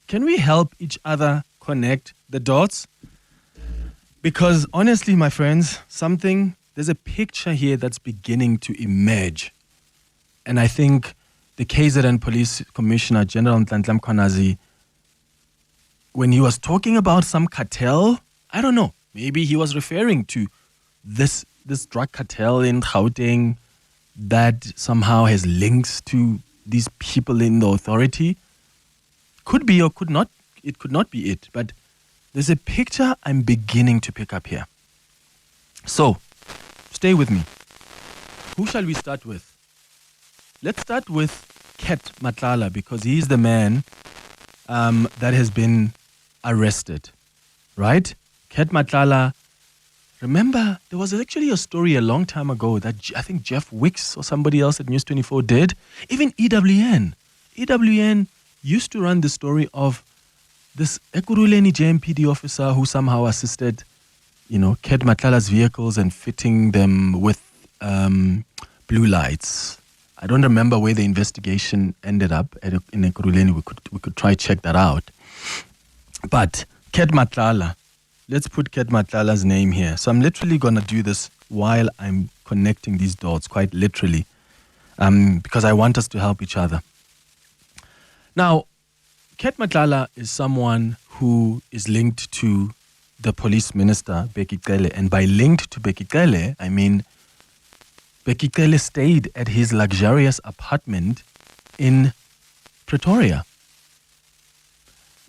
can we help each other connect the dots? Because honestly, my friends, there's a picture here that's beginning to emerge. And I think the KZN Police Commissioner, General Nhlanhla Mkhwanazi, when he was talking about some cartel, I don't know, maybe he was referring to this drug cartel in Gauteng that somehow has links to these people in the authority. Could be or could not. It could not be it. But there's a picture I'm beginning to pick up here. So, stay with me. Who shall we start with? Let's start with Clement Manyathela, because he's the man that has been arrested, right? Clement Manyathela. Remember, there was actually a story a long time ago that I think Jeff Wicks or somebody else at News 24 did. Even EWN. EWN used to run the story of this Ekurhuleni JMPD officer who somehow assisted, Clement Manyathela's vehicles and fitting them with blue lights. I don't remember where the investigation ended up in Ekurhuleni. We could try check that out. But Clement Manyathela, let's put Clement Manyathela's name here. So I'm literally going to do this while I'm connecting these dots, quite literally, because I want us to help each other. Now, Clement Manyathela is someone who is linked to the police minister, Bheki Cele. And by linked to Bheki Cele, I mean Bheki Cele stayed at his luxurious apartment in Pretoria.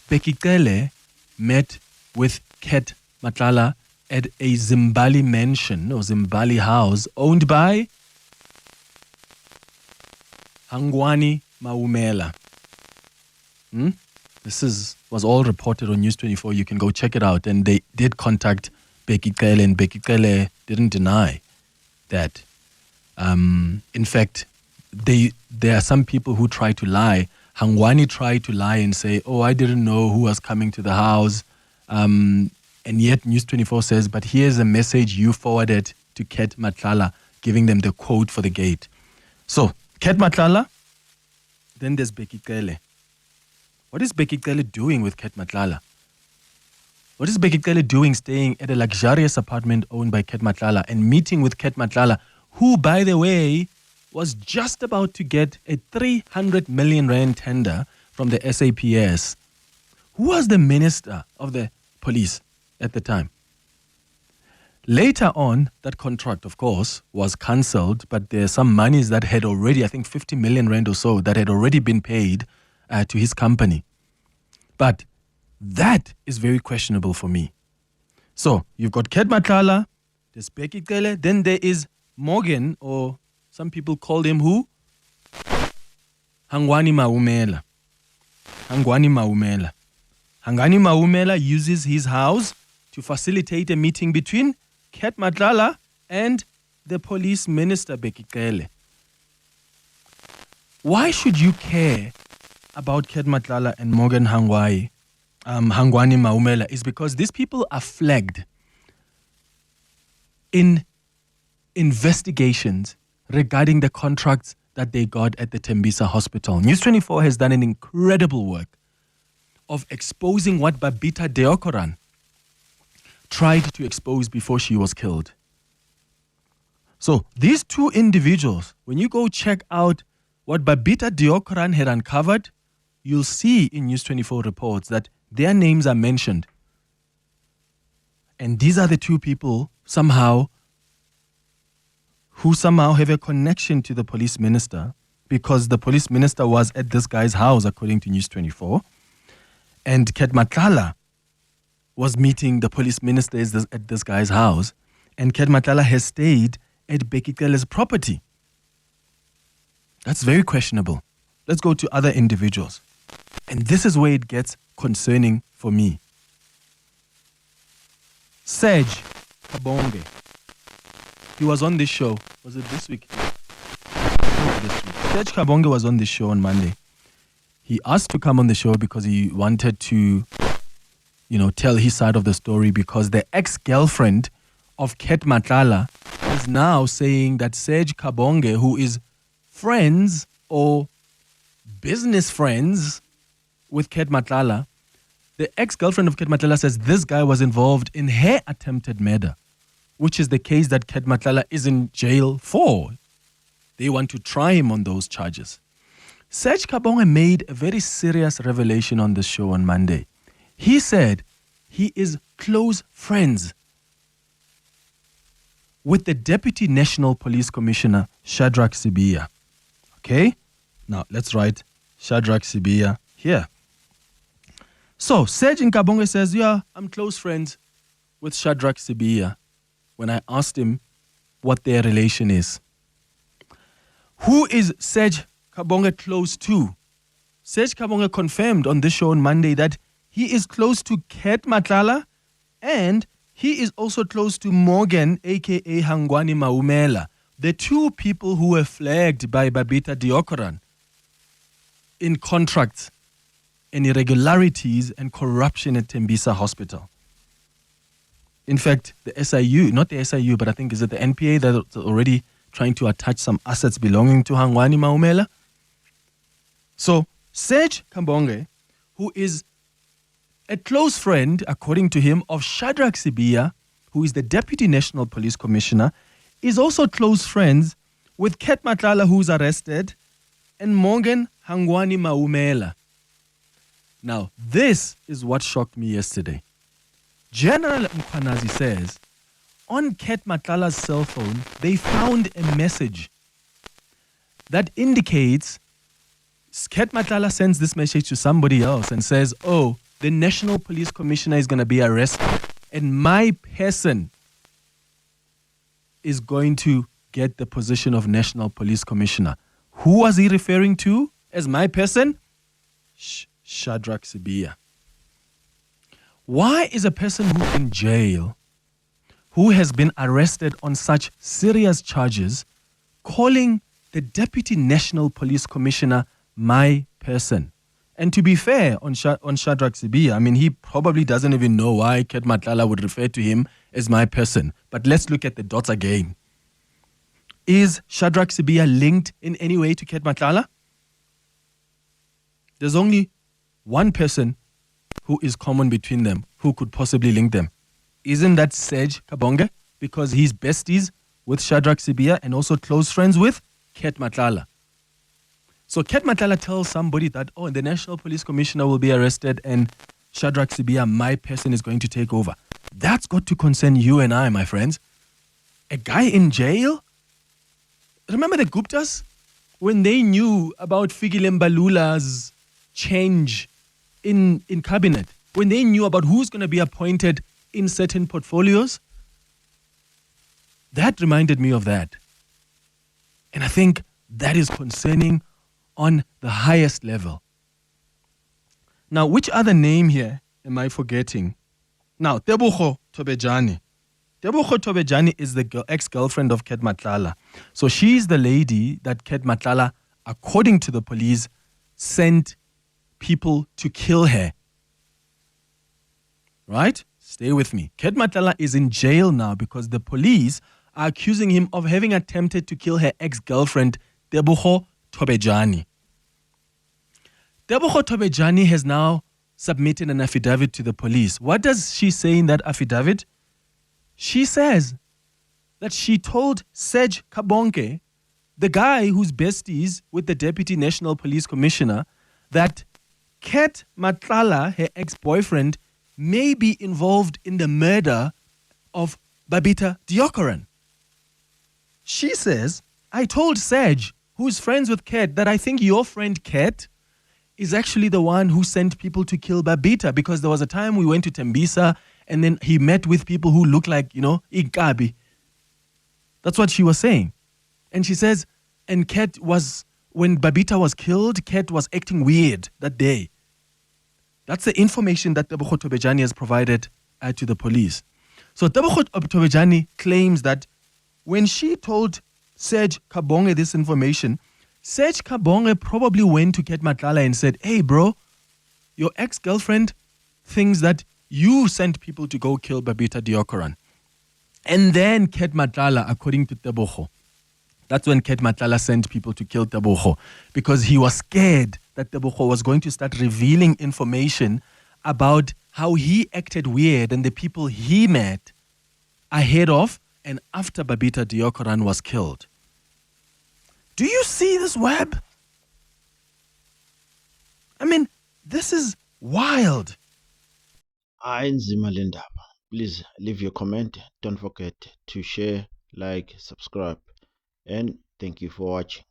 Bheki Cele met with Clement Manyathela at a Zimbali mansion or Zimbali house owned by Hangwani Maumela. This was all reported on News 24. You can go check it out. And they did contact Bheki Cele, and Bheki Cele didn't deny that. In fact, there are some people who try to lie. Hangwani tried to lie and say, oh, I didn't know who was coming to the house. And yet News 24 says, but here's a message you forwarded to Clement Manyathela, giving them the code for the gate. So, Clement Manyathela, then there's Bheki Cele. What is Bheki Cele doing with Clement Manyathela? What is Bheki Cele doing staying at a luxurious apartment owned by Clement Manyathela and meeting with Clement Manyathela, who, by the way, was just about to get a 300 million rand tender from the SAPS? Who was the minister of the police at the time? Later on, that contract, of course, was cancelled, but there's some monies that had already, I think 50 million rand or so, that had already been paid to his company. But that is very questionable for me. So, you've got Clement Manyathela, there's Bheki Cele, then there is Morgan, or some people called him who? Hangwani Maumela. Hangwani Maumela. Hangwani Maumela uses his house to facilitate a meeting between Clement Manyathela and the police minister, Bheki Cele. Why should you care about Clement Manyathela and Morgan Hangwani Maumela? Is because these people are flagged in investigations regarding the contracts that they got at the Tembisa Hospital. News 24 has done an incredible work of exposing what Babita Deokaran tried to expose before she was killed. So these two individuals, when you go check out what Babita Deokaran had uncovered, you'll see in News 24 reports that their names are mentioned. And these are the two people who somehow have a connection to the police minister, because the police minister was at this guy's house, according to News 24. And Clement Manyathela was meeting the police minister at this guy's house. And Clement Manyathela has stayed at Bheki Cele's property. That's very questionable. Let's go to other individuals. And this is where it gets concerning for me. Serge Kabongo. He was on this show. Was it this week? Serge Kabongo was on this show on Monday. He asked to come on the show because he wanted to, tell his side of the story, because the ex-girlfriend of Clement Manyathela is now saying that Serge Kabongo, who is friends or business friends with Ket Matlala, the ex-girlfriend of Ket Matlala says this guy was involved in her attempted murder, which is the case that Ket Matlala is in jail for. They want to try him on those charges. Serge Kabongo made a very serious revelation on the show on Monday. He said he is close friends with the Deputy National Police Commissioner, Shadrack Sibiya. Okay? Now, let's write Shadrack Sibiya here. So, Serge Kabongo says, yeah, I'm close friends with Shadrack Sibiya, when I asked him what their relation is. Who is Serge Kabongo close to? Serge Kabongo confirmed on this show on Monday that he is close to Ket Matlala and he is also close to Morgan, a.k.a. Hangwani Maumela, the two people who were flagged by Babita Deokaran in contracts and irregularities and corruption at Tembisa Hospital. In fact, the SIU, not the SIU, but I think is it the NPA that's already trying to attach some assets belonging to Hangwani Maumela? So, Serge Kabongo, who is a close friend, according to him, of Shadrack Sibiya, who is the Deputy National Police Commissioner, is also close friends with Ket Matlala, who's arrested, and Morgan Hangwani Maumela. Now, this is what shocked me yesterday. General Mkhwanazi says, on Ket Matlala's cell phone, they found a message that indicates Ket Matlala sends this message to somebody else and says, oh, the National Police Commissioner is going to be arrested and my person is going to get the position of National Police Commissioner. Who was he referring to as my person? Shadrack Sibiya. Why is a person who's in jail, who has been arrested on such serious charges, calling the Deputy National Police Commissioner my person? And to be fair on Shadrack Sibiya, I mean, he probably doesn't even know why Ket Matlala would refer to him as my person. But let's look at the dots again. Is Shadrack Sibiya linked in any way to Ket Matlala? There's only one person who is common between them, who could possibly link them. Isn't that Serge Kabongo? Because he's besties with Shadrack Sibiya and also close friends with Ket Matlala. So Ket Matlala tells somebody that, oh, the National Police Commissioner will be arrested and Shadrack Sibiya, my person, is going to take over. That's got to concern you and I, my friends. A guy in jail? Remember the Guptas? When they knew about Fikile Mbalula's change in cabinet, when they knew about who's going to be appointed in certain portfolios, that reminded me of that. And I think that is concerning on the highest level. Now, which other name here am I forgetting? Now, Tebogo Tobejane. Tebogo Tobejane is the ex-girlfriend of Ket Matlala. So she's the lady that Ket Matlala, according to the police, sent people to kill her. Right? Stay with me. Ket Matlala is in jail now because the police are accusing him of having attempted to kill her ex-girlfriend, Tebogo Tobejane. Tebogo Tobejane has now submitted an affidavit to the police. What does she say in that affidavit? She says that she told Serge Kabongo, the guy who's besties with the Deputy National Police Commissioner, that Ket Matlala, her ex-boyfriend, may be involved in the murder of Babita Deokaran. She says, I told Serge, who's friends with Ket, that I think your friend Ket is actually the one who sent people to kill Babita, because there was a time we went to Tembisa and then he met with people who look like, Ikabi. That's what she was saying. And she says, and Ket was, when Babita was killed, Ket was acting weird that day. That's the information that Tebogo Tobejane has provided to the police. So Tebogo Tobejane claims that when she told Serge Kabongo this information, Serge Kabongo probably went to Ket Matlala and said, hey bro, your ex-girlfriend thinks that you sent people to go kill Babita Deokaran. And then Ket Matlala, according to Tebogo, that's when Ket Matlala sent people to kill Tebogo, because he was scared that Tebogo was going to start revealing information about how he acted weird and the people he met ahead of and after Babita Deokaran was killed. Do you see this web? I mean, this is wild. Nzima le ndaba. Please leave your comment. Don't forget to share, like, subscribe, and thank you for watching.